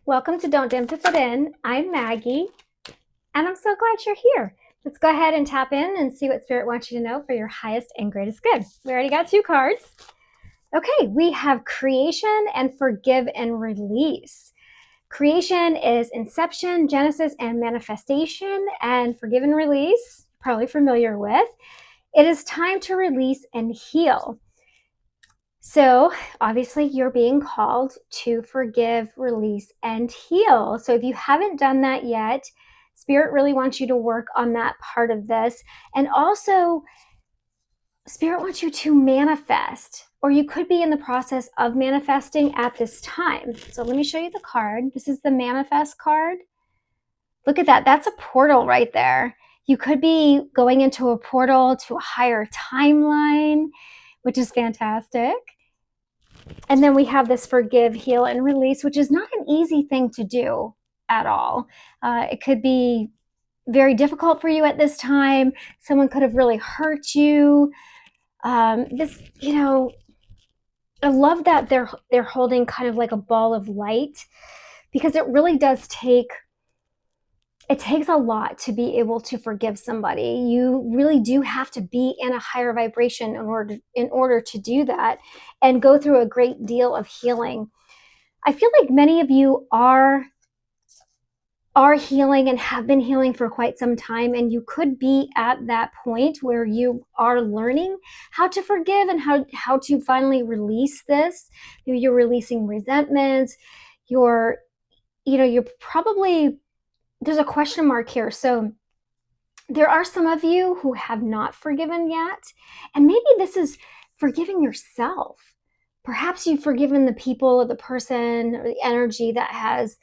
Welcome to Don't Dim to Fit In. I'm Maggie, and I'm so glad you're here. Let's go ahead and tap in and see what Spirit wants you to know for your highest and greatest good. We already got 2 cards. Okay, we have creation and forgive and release. Creation is inception, genesis, and manifestation, and forgive and release, probably familiar with. It is time to release and heal. So obviously you're being called to forgive, release, and heal. So if you haven't done that yet, Spirit really wants you to work on that part of this. And also, Spirit wants you to manifest, or you could be in the process of manifesting at this time. So let me show you the card. This is the manifest card. Look at that. That's a portal right there. You could be going into a portal to a higher timeline, which is fantastic. And then we have this forgive, heal, and release, which is not an easy thing to do at all. It could be very difficult for you at this time. Someone could have really hurt you. I love that they're holding kind of like a ball of light, because it really does take a lot to be able to forgive somebody. You really do have to be in a higher vibration in order to do that and go through a great deal of healing. I feel like many of you are healing and have been healing for quite some time, and you could be at that point where you are learning how to forgive and how to finally release this. Maybe you're releasing resentments. You're probably, there's a question mark here. So there are some of you who have not forgiven yet, and maybe this is forgiving yourself. Perhaps you've forgiven the people or the person or the energy that has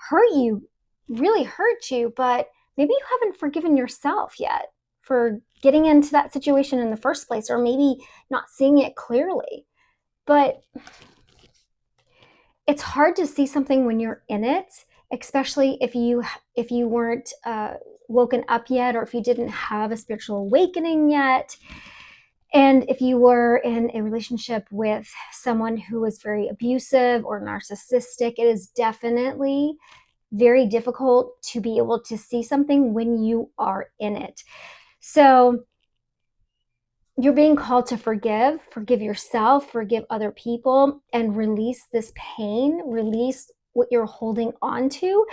hurt you, really hurt you, but maybe you haven't forgiven yourself yet for getting into that situation in the first place, or maybe not seeing it clearly. But it's hard to see something when you're in it, especially if you weren't woken up yet, or if you didn't have a spiritual awakening yet. And if you were in a relationship with someone who was very abusive or narcissistic, it is definitely very difficult to be able to see something when you are in it. So you're being called to forgive yourself, forgive other people, and release this pain, release what you're holding on to.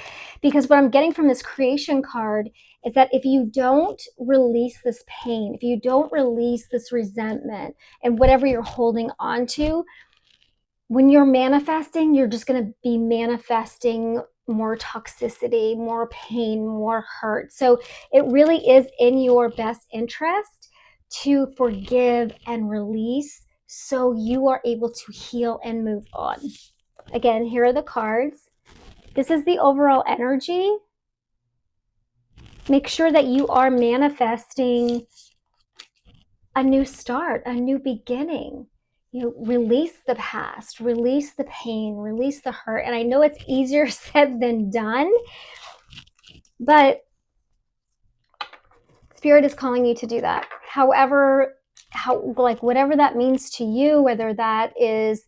Because what I'm getting from this creation card is that if you don't release this pain, if you don't release this resentment and whatever you're holding on to, when you're manifesting, you're just going to be manifesting more toxicity, more pain, more hurt. So it really is in your best interest to forgive and release, so you are able to heal and move on. Again, here are the cards. This is the overall energy. Make sure that you are manifesting a new start, a new beginning. Release the past, release the pain, release the hurt. And I know it's easier said than done, but Spirit is calling you to do that. However, whatever that means to you, whether that is,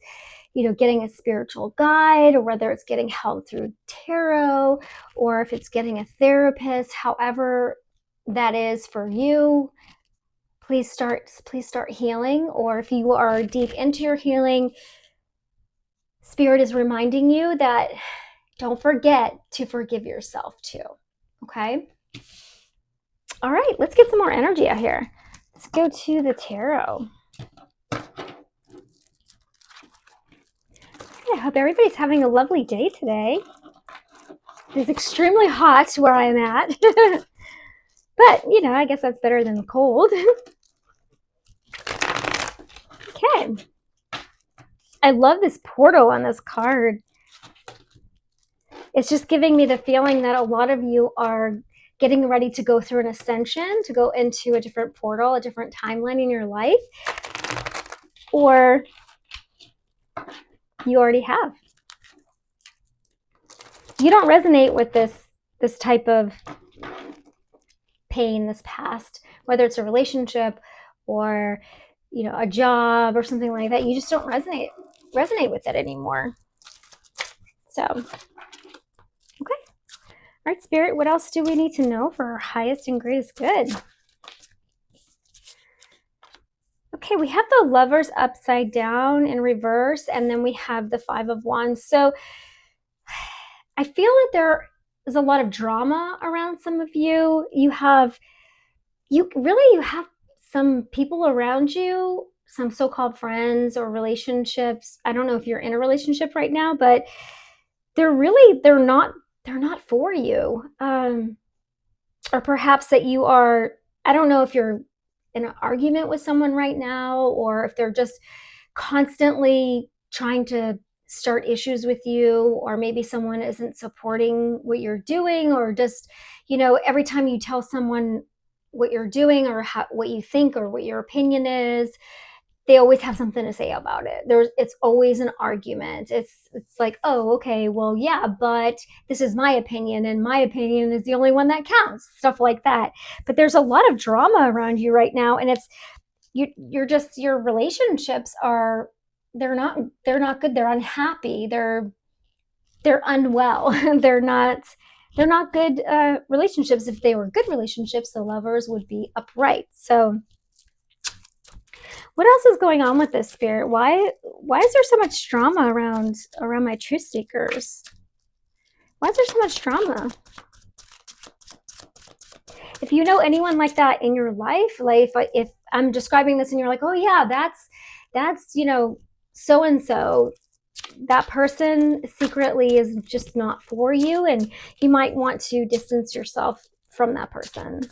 getting a spiritual guide, or whether it's getting help through tarot, or if it's getting a therapist, however that is for you, please start healing. Or if you are deep into your healing, Spirit is reminding you that don't forget to forgive yourself too. Okay? All right, let's get some more energy out here. Let's go to the tarot. I hope everybody's having a lovely day today. It is extremely hot where I'm at. But, I guess that's better than the cold. Okay. I love this portal on this card. It's just giving me the feeling that a lot of you are getting ready to go through an ascension, to go into a different portal, a different timeline in your life. Or you already have. You don't resonate with this type of pain, this past, whether it's a relationship or a job or something like that. You just don't resonate with it anymore. So All right, Spirit, what else do we need to know for our highest and greatest good? Okay, we have the Lovers upside down in reverse, and then we have the Five of Wands. So I feel that there is a lot of drama around some of you. You have some people around you, some so-called friends or relationships. I don't know if you're in a relationship right now, but they're not for you. Or perhaps that you are, I don't know if you're in an argument with someone right now, or if they're just constantly trying to start issues with you, or maybe someone isn't supporting what you're doing, or just, every time you tell someone what you're doing or what you think or what your opinion is, they always have something to say about it. It's always an argument. It's like, oh, okay, well, yeah, but this is my opinion, and my opinion is the only one that counts. Stuff like that. But there's a lot of drama around you right now, and it's your relationships are they're not good. They're unhappy. They're unwell. they're not good relationships. If they were good relationships, the Lovers would be upright. So what else is going on with this, Spirit? Why is there so much drama around my truth seekers? Why is there so much drama? If you know anyone like that in your life, like if I'm describing this and you're like, oh yeah, that's so and so, that person secretly is just not for you, and you might want to distance yourself from that person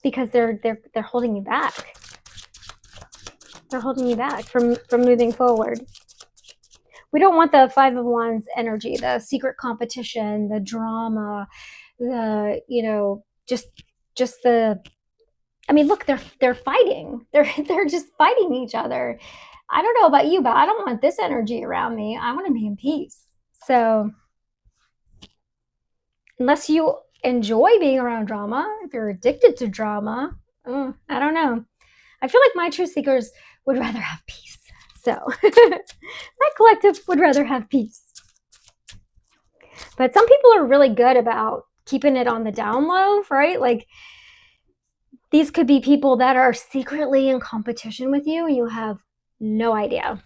because they're holding you back. They're holding you back from moving forward. We don't want the Five of Wands energy, the secret competition, the drama, the just the. I mean, look, they're fighting. They're just fighting each other. I don't know about you, but I don't want this energy around me. I want to be in peace. So unless you enjoy being around drama, if you're addicted to drama, I don't know. I feel like my truth seekers would rather have peace. So my collective would rather have peace. But some people are really good about keeping it on the down low, right? Like these could be people that are secretly in competition with you and you have no idea.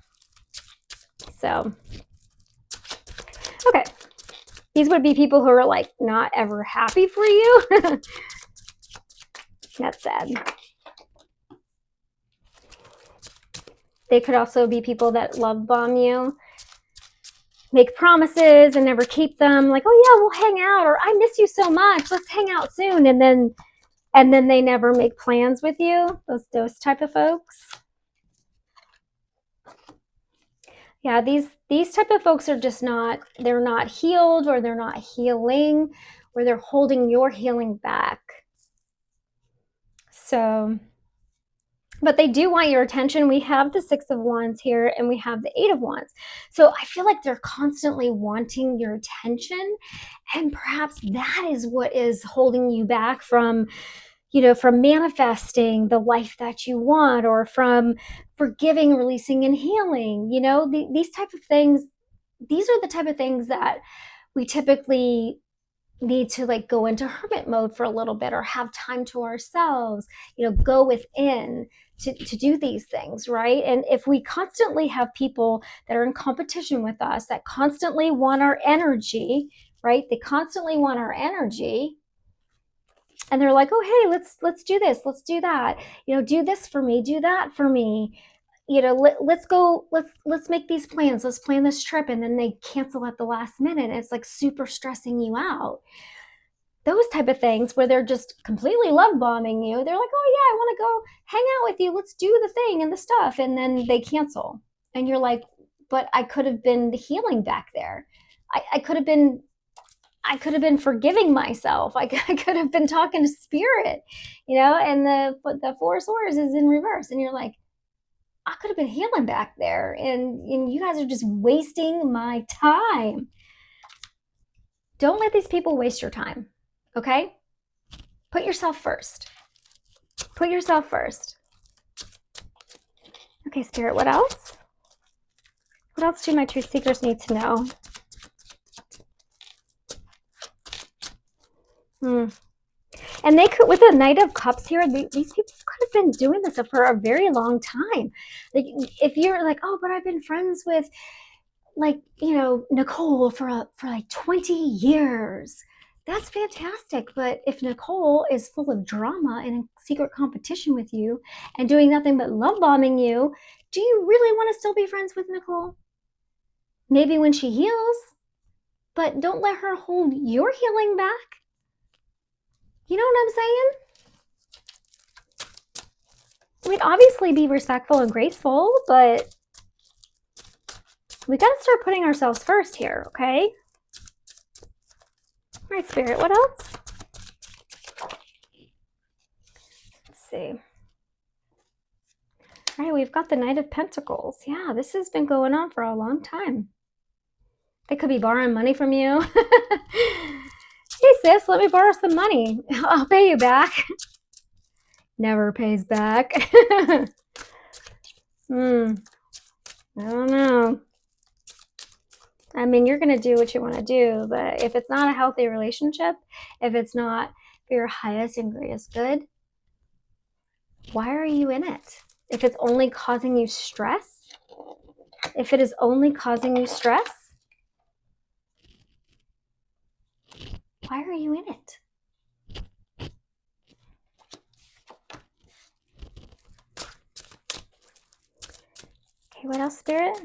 So, okay. These would be people who are like not ever happy for you. That's sad. They could also be people that love bomb you, make promises and never keep them. Like, oh yeah, we'll hang out, or I miss you so much, let's hang out soon. And then they never make plans with you. Those type of folks. Yeah, these type of folks are just they're not healed, or they're not healing, or they're holding your healing back. So, but they do want your attention. We have the Six of Wands here, and we have the Eight of Wands. So I feel like they're constantly wanting your attention, and perhaps that is what is holding you back from manifesting the life that you want, or from forgiving, releasing, and healing. These type of things, these are the type of things that we typically need to like go into hermit mode for a little bit, or have time to ourselves, go within to do these things, right? And if we constantly have people that are in competition with us, that constantly want our energy, right? They constantly want our energy. And they're like, oh, hey, let's do this, let's do that, do this for me, do that for me, let's go, let's make these plans, let's plan this trip, and then they cancel at the last minute, and it's like super stressing you out. Those type of things where they're just completely love bombing you. They're like, oh yeah, I want to go hang out with you, let's do the thing and the stuff, and then they cancel. And you're like, but I could have been healing back there. I could have been forgiving myself. I could have been talking to spirit, and the Four of Swords is in reverse. And you're like, I could have been healing back there. And you guys are just wasting my time. Don't let these people waste your time. Okay? Put yourself first. Put yourself first. Okay, Spirit, what else? What else do my truth seekers need to know? Hmm. And they could, with the Knight of Cups here, these people could have been doing this for a very long time. Like, if you're like, oh, but I've been friends with, like, you know, Nicole for like 20 years. That's fantastic. But if Nicole is full of drama and in secret competition with you and doing nothing but love bombing you, do you really want to still be friends with Nicole? Maybe when she heals, but don't let her hold your healing back. You know what I'm saying? We'd obviously be respectful and graceful, but we got to start putting ourselves first here, okay? All right, Spirit, what else? Let's see. All right, we've got the Knight of Pentacles. Yeah, this has been going on for a long time. They could be borrowing money from you. Hey, sis, let me borrow some money. I'll pay you back. Never pays back. I don't know. I mean, you're going to do what you want to do, but if it's not a healthy relationship, if it's not for your highest and greatest good, why are you in it? If it's only causing you stress, if it is only causing you stress, why are you in it? Okay, what else, Spirit?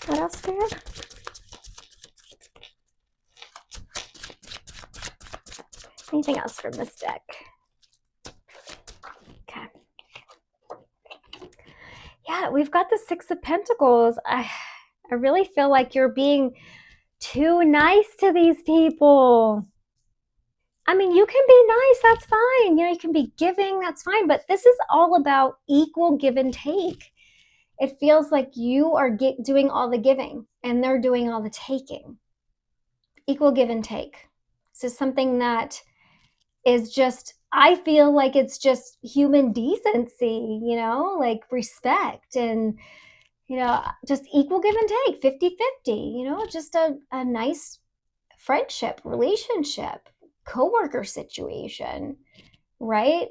What else, Spirit? Anything else from this deck? Okay. Yeah, we've got the Six of Pentacles. I really feel like you're being too nice to these people. I mean, you can be nice, that's fine. You know, you can be giving, that's fine. But this is all about equal give and take. It feels like you are doing all the giving and they're doing all the taking. Equal give and take. This is something that is just, I feel like it's just human decency, you know, like respect and, you know, just equal give and take, 50-50, you know, just a nice friendship, relationship, coworker situation, right?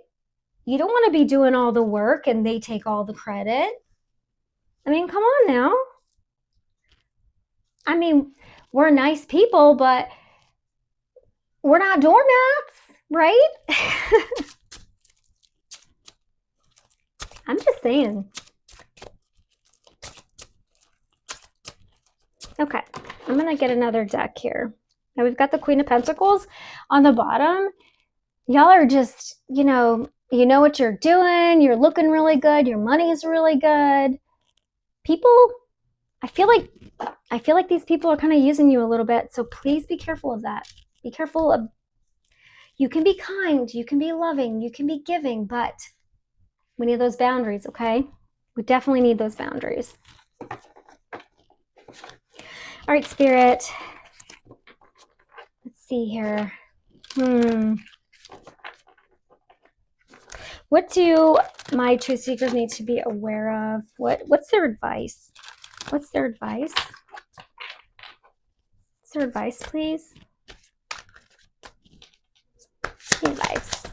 You don't want to be doing all the work and they take all the credit. I mean, come on now. I mean, we're nice people, but we're not doormats, right? I'm just saying. Okay, I'm going to get another deck here. Now we've got the Queen of Pentacles on the bottom. Y'all are just, you know what you're doing. You're looking really good. Your money is really good. People, I feel like these people are kind of using you a little bit. So please be careful of that. Be careful of, you can be kind, you can be loving, you can be giving, but we need those boundaries, okay? We definitely need those boundaries. All right, Spirit. Let's see here. What do my truth seekers need to be aware of? What's their advice? What's their advice? What's their advice, please? Advice.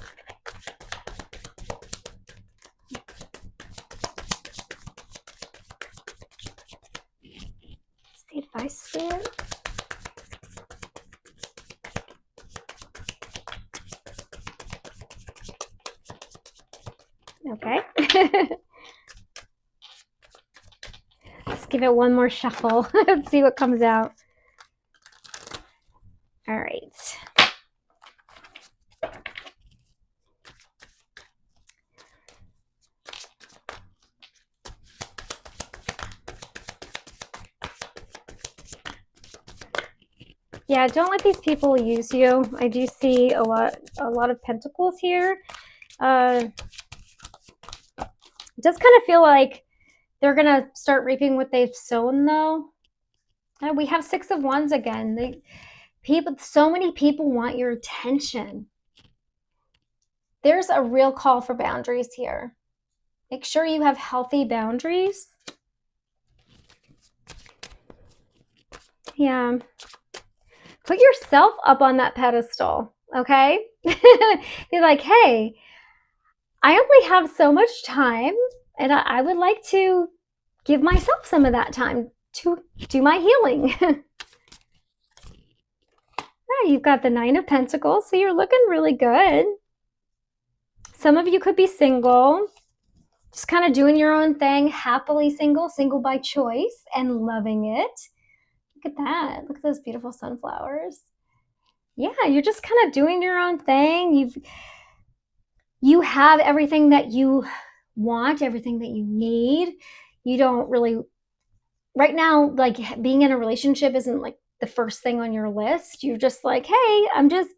What's the advice, Spirit? Okay. Let's give it one more shuffle. Let's see what comes out. All right. Yeah, don't let these people use you. I do see a lot of pentacles here. It does kind of feel like they're gonna start reaping what they've sown, though. And we have Six of Wands again. So many people want your attention. There's a real call for boundaries here. Make sure you have healthy boundaries. Yeah. Put yourself up on that pedestal, okay? Be like, hey, I only have so much time, and I would like to give myself some of that time to do my healing. Yeah, you've got the Nine of Pentacles, so you're looking really good. Some of you could be single, just kind of doing your own thing, happily single, single by choice, and loving it. Look at that. Look at those beautiful sunflowers. Yeah, you're just kind of doing your own thing. You have everything that you want, everything that you need. You don't really, right now, like being in a relationship isn't like the first thing on your list. You're just like, hey, I'm just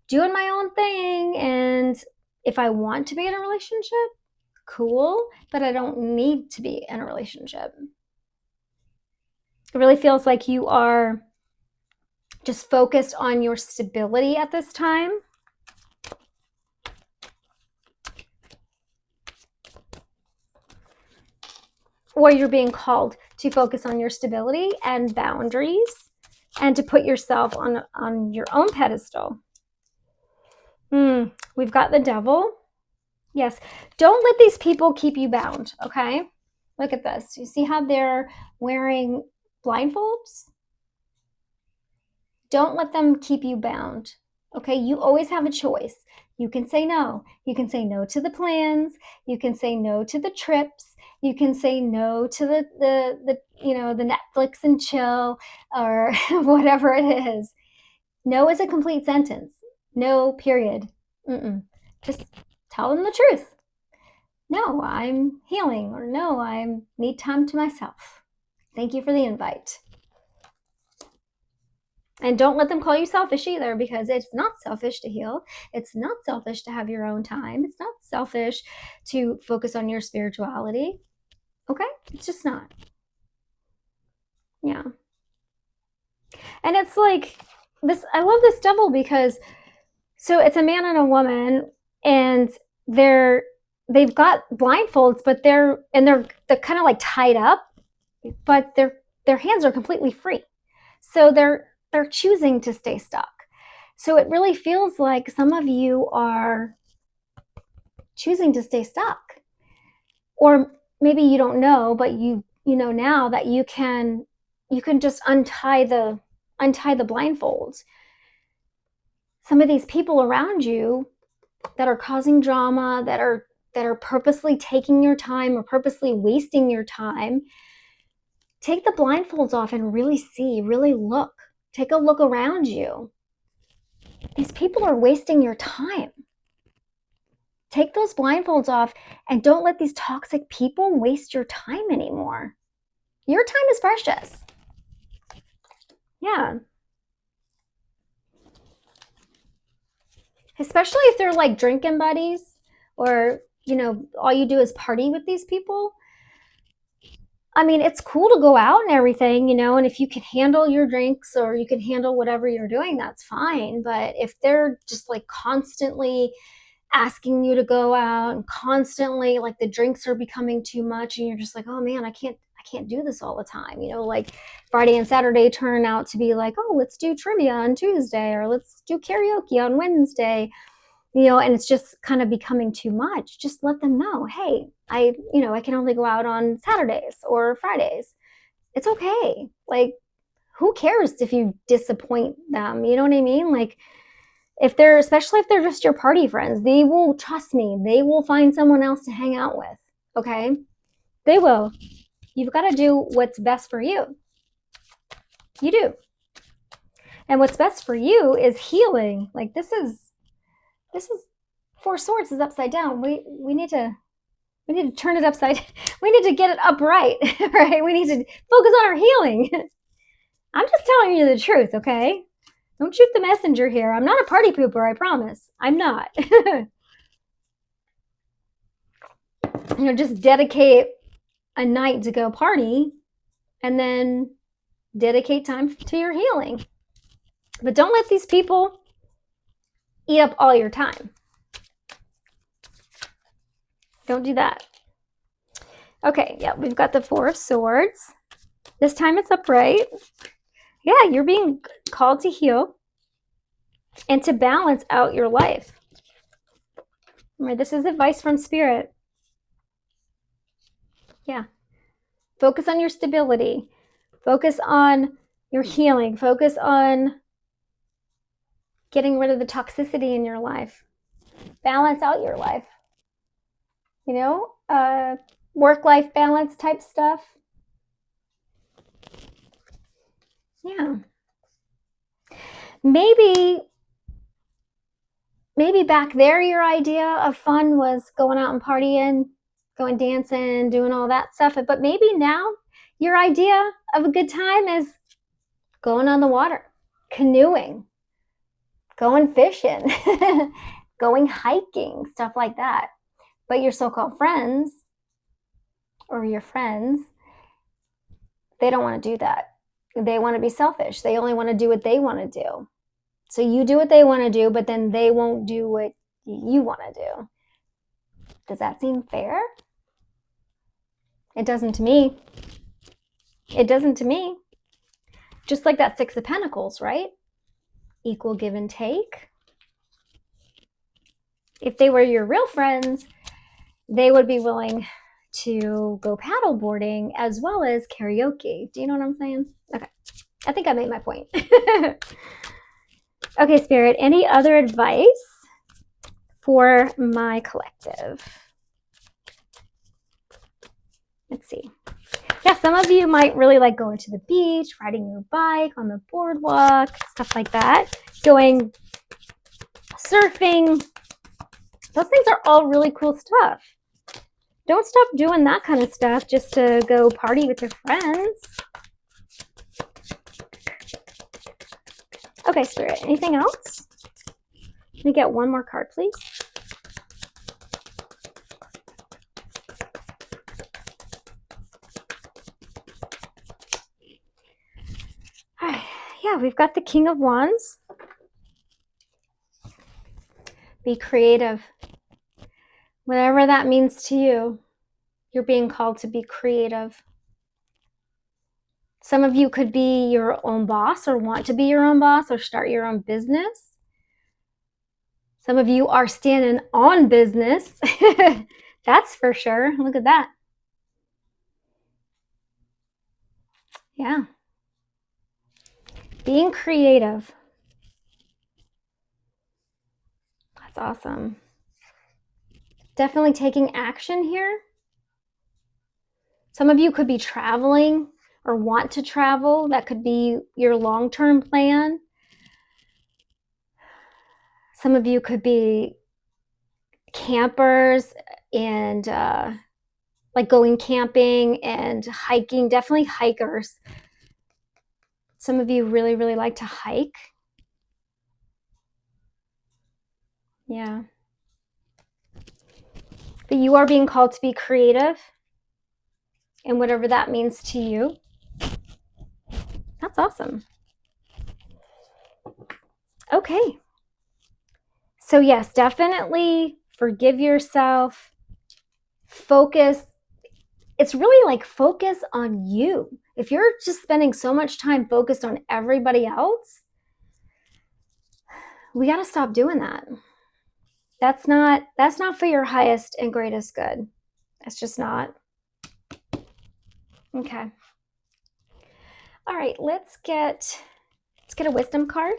doing my own thing. And if I want to be in a relationship, cool, but I don't need to be in a relationship. It really feels like you are just focused on your stability at this time. Or you're being called to focus on your stability and boundaries and to put yourself on your own pedestal. We've got the Devil. Yes. Don't let these people keep you bound, okay? Look at this. You see how they're wearing blindfolds? Don't let them keep you bound, okay? You always have a choice. You can say no. You can say no to the plans. You can say no to the trips. You can say no to the Netflix and chill or whatever it is. No is a complete sentence. No, period. Just tell them the truth. No, I'm healing, or no, I need time to myself. Thank you for the invite. And don't let them call you selfish either, because it's not selfish to heal. It's not selfish to have your own time. It's not selfish to focus on your spirituality. Okay? It's just not. Yeah. And it's like this, I love this Devil because, so it's a man and a woman, and they've got blindfolds, but they're kind of like tied up, but their hands are completely free. So they're choosing to stay stuck. So it really feels like some of you are choosing to stay stuck. Or maybe you don't know, but you know now that you can just untie the blindfolds. Some of these people around you that are causing drama, that are purposely taking your time or purposely wasting your time, take the blindfolds off and really see, really look. Take a look around you. These people are wasting your time. Take those blindfolds off and don't let these toxic people waste your time anymore. Your time is precious. Yeah. Especially if they're like drinking buddies, or, all you do is party with these people. I mean, it's cool to go out and everything, and if you can handle your drinks or you can handle whatever you're doing, that's fine. But if they're just like constantly asking you to go out and constantly like the drinks are becoming too much and you're just like, oh man, I can't do this all the time. Like Friday and Saturday turn out to be like, oh, let's do trivia on Tuesday, or let's do karaoke on Wednesday, and it's just kind of becoming too much. Just let them know, hey, I can only go out on Saturdays or Fridays. It's okay. Like, who cares if you disappoint them? You know what I mean? Like, especially if they're just your party friends, they will, trust me, they will find someone else to hang out with. Okay? They will. You've got to do what's best for you. You do. And what's best for you is healing. Like, this is Four Swords is upside down. We need to turn it upside. We need to get it upright, right? We need to focus on our healing. I'm just telling you the truth, okay? Don't shoot the messenger here. I'm not a party pooper, I promise. I'm not. Just dedicate a night to go party and then dedicate time to your healing. But don't let these people eat up all your time. Don't do that. Okay, yeah, we've got the Four of Swords. This time it's upright. Yeah, you're being called to heal and to balance out your life. Right, this is advice from Spirit. Yeah. Focus on your stability. Focus on your healing. Focus on getting rid of the toxicity in your life. Balance out your life. You know, work-life balance type stuff. Yeah. Maybe back there your idea of fun was going out and partying, going dancing, doing all that stuff. But maybe now your idea of a good time is going on the water, canoeing, going fishing, going hiking, stuff like that. But your so-called friends or your friends, they don't want to do that. They want to be selfish. They only want to do what they want to do. So you do what they want to do, but then they won't do what you want to do. Does that seem fair? It doesn't to me. It doesn't to me. Just like that Six of Pentacles, right? Equal give and take. If they were your real friends, they would be willing to go paddle boarding as well as karaoke. Do you know what I'm saying? Okay. I think I made my point. Okay, Spirit, any other advice for my collective? Let's see. Yeah, some of you might really like going to the beach, riding your bike on the boardwalk, stuff like that. Going surfing. Those things are all really cool stuff. Don't stop doing that kind of stuff just to go party with your friends. Okay, Spirit, anything else? Let me get one more card, please. All right. Yeah, we've got the King of Wands. Be creative. Whatever that means to you, you're being called to be creative. Some of you could be your own boss or want to be your own boss or start your own business. Some of you are standing on business. That's for sure. Look at that. Yeah. Being creative. That's awesome. Definitely taking action here. Some of you could be traveling or want to travel. That could be your long-term plan. Some of you could be campers and like going camping and hiking. Definitely hikers. Some of you really, really like to hike. Yeah. But you are being called to be creative, and whatever that means to you. That's awesome. Okay. So yes, definitely forgive yourself. Focus. It's really like focus on you. If you're just spending so much time focused on everybody else, we got to stop doing that. That's not for your highest and greatest good. That's just not. Okay. All right, let's get a wisdom card.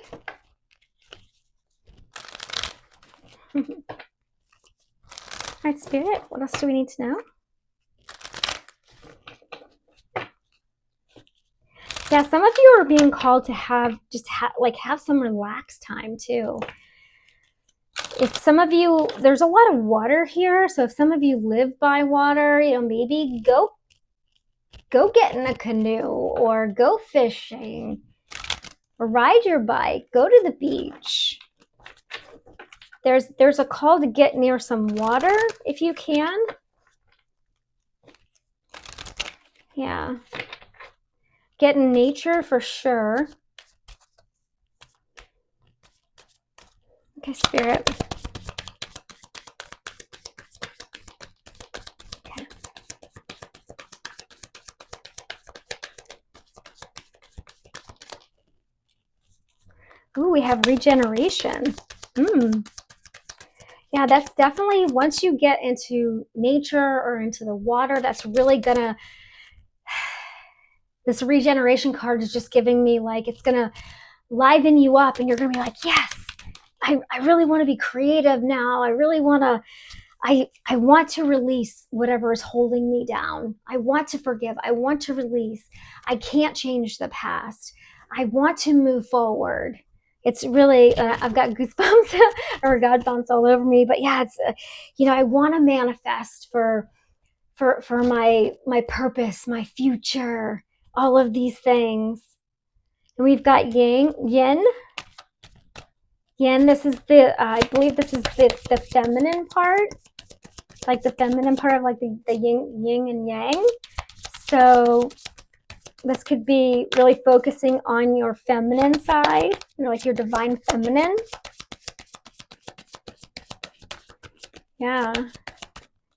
All right, Spirit, what else do we need to know? Yeah, some of you are being called to have some relaxed time too. If some of you, there's a lot of water here, so if some of you live by water, you know, maybe go get in a canoe or go fishing or ride your bike, go to the beach. There's a call to get near some water if you can. Yeah. Get in nature for sure. Okay, Spirit. Okay. Ooh, we have regeneration. Yeah, that's definitely, once you get into nature or into the water, that's really gonna, this regeneration card is just giving me like, it's gonna liven you up and you're gonna be like, yes, I really want to be creative now. I really want to, I want to release whatever is holding me down. I want to forgive. I want to release. I can't change the past. I want to move forward. It's really, I've got goosebumps or God bumps all over me. But yeah, it's, I want to manifest for my purpose, my future, all of these things. And we've got yin. Yin, this is the, I believe this is the feminine part, like the feminine part of like the yin and yang. So this could be really focusing on your feminine side, like your divine feminine. Yeah.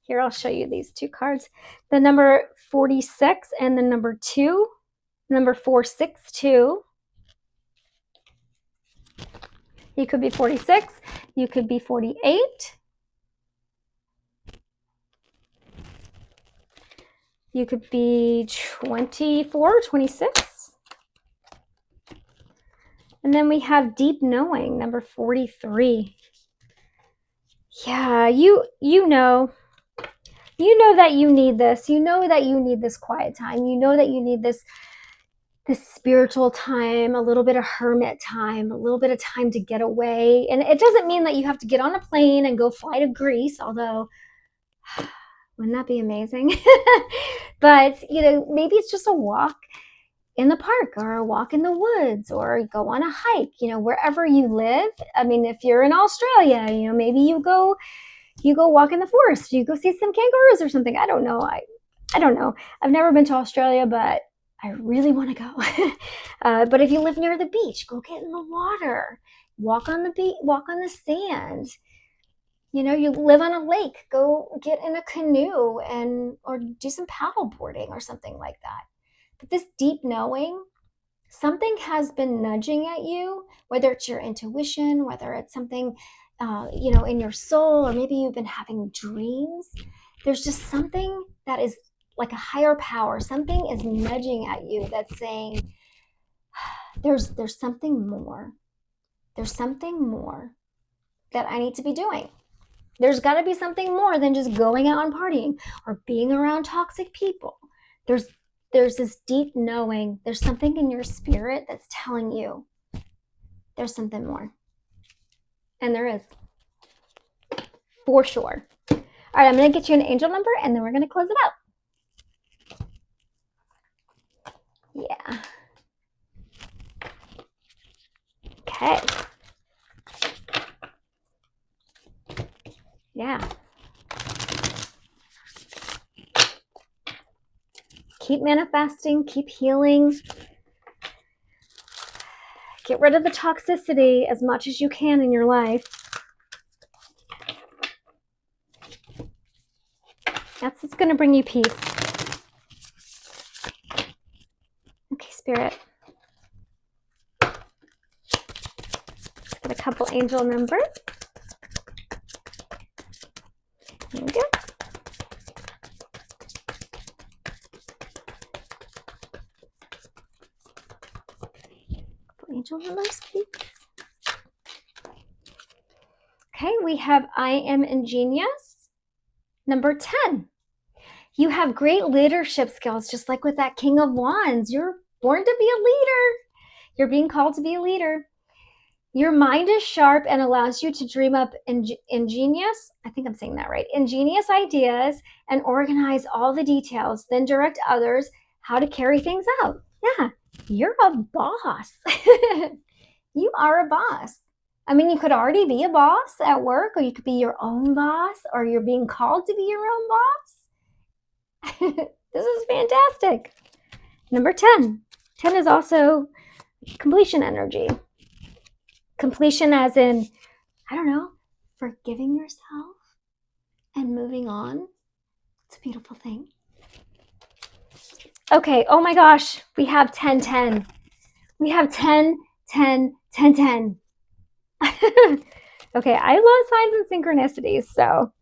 Here, I'll show you these two cards. The number 46 and the number 2, number 462. You could be 46. You could be 48. You could be 24, 26. And then we have deep knowing, number 43. Yeah, you know that you need this. You know that you need this quiet time. You know that you need this spiritual time, a little bit of hermit time, a little bit of time to get away. And it doesn't mean that you have to get on a plane and go fly to Greece, although wouldn't that be amazing? But, maybe it's just a walk in the park or a walk in the woods or go on a hike, wherever you live. I mean, if you're in Australia, maybe you go walk in the forest, you go see some kangaroos or something. I don't know. I don't know. I've never been to Australia, but I really want to go. But if you live near the beach, go get in the water, walk on the beach, walk on the sand. You live on a lake, go get in a canoe or do some paddle boarding or something like that. But this deep knowing, something has been nudging at you, whether it's your intuition, whether it's something, in your soul, or maybe you've been having dreams. There's just something that is like a higher power. Something is nudging at you that's saying, there's something more. There's something more that I need to be doing. There's got to be something more than just going out and partying or being around toxic people. There's this deep knowing. There's something in your spirit that's telling you there's something more. And there is. For sure. All right, I'm going to get you an angel number and then we're going to close it out. Yeah. Okay. Yeah. Keep manifesting, keep healing. Get rid of the toxicity as much as you can in your life. That's what's going to bring you peace. Okay, Spirit. Get a couple angel numbers. There we go. Angel numbers, please. Okay, we have I am ingenious. Number 10. You have great leadership skills, just like with that King of Wands. You're born to be a leader. You're being called to be a leader. Your mind is sharp and allows you to dream up ingenious, I think I'm saying that right, ingenious ideas and organize all the details, then direct others how to carry things out. Yeah, you're a boss. You are a boss. I mean, you could already be a boss at work, or you could be your own boss, or you're being called to be your own boss. This is fantastic. Number 10. 10 is also completion energy. Completion as in, I don't know, forgiving yourself and moving on. It's a beautiful thing. Okay, oh my gosh, we have 10, 10. We have 10, 10, 1010. Okay, I love signs and synchronicities, so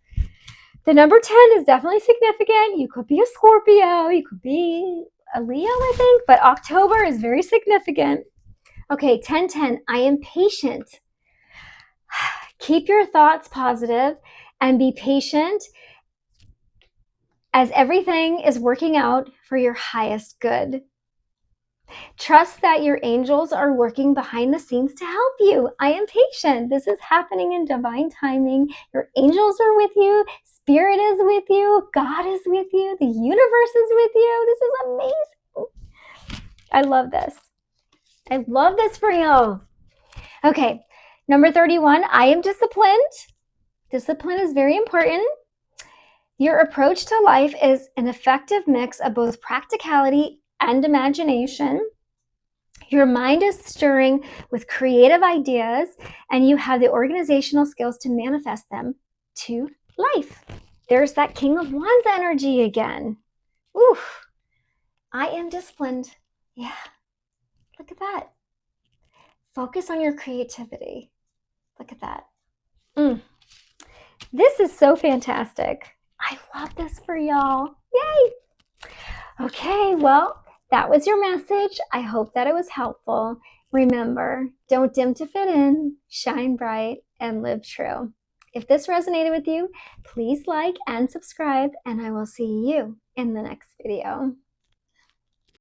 the number 10 is definitely significant. You could be a Scorpio, you could be a Leo, I think, but October is very significant. Okay, 1010, I am patient. Keep your thoughts positive and be patient as everything is working out for your highest good. Trust that your angels are working behind the scenes to help you. I am patient. This is happening in divine timing. Your angels are with you. Spirit is with you. God is with you. The universe is with you. This is amazing. I love this. I love this for you. Okay, number 31, I am disciplined. Discipline is very important. Your approach to life is an effective mix of both practicality and imagination. Your mind is stirring with creative ideas, and you have the organizational skills to manifest them to life. There's that King of Wands energy again. Oof. I am disciplined. Yeah. Look at that. Focus on your creativity. Look at that. This is so fantastic. I love this for y'all. Yay. Okay, well, that was your message. I hope that it was helpful. Remember, don't dim to fit in, shine bright, and live true. If this resonated with you, please like and subscribe, and I will see you in the next video.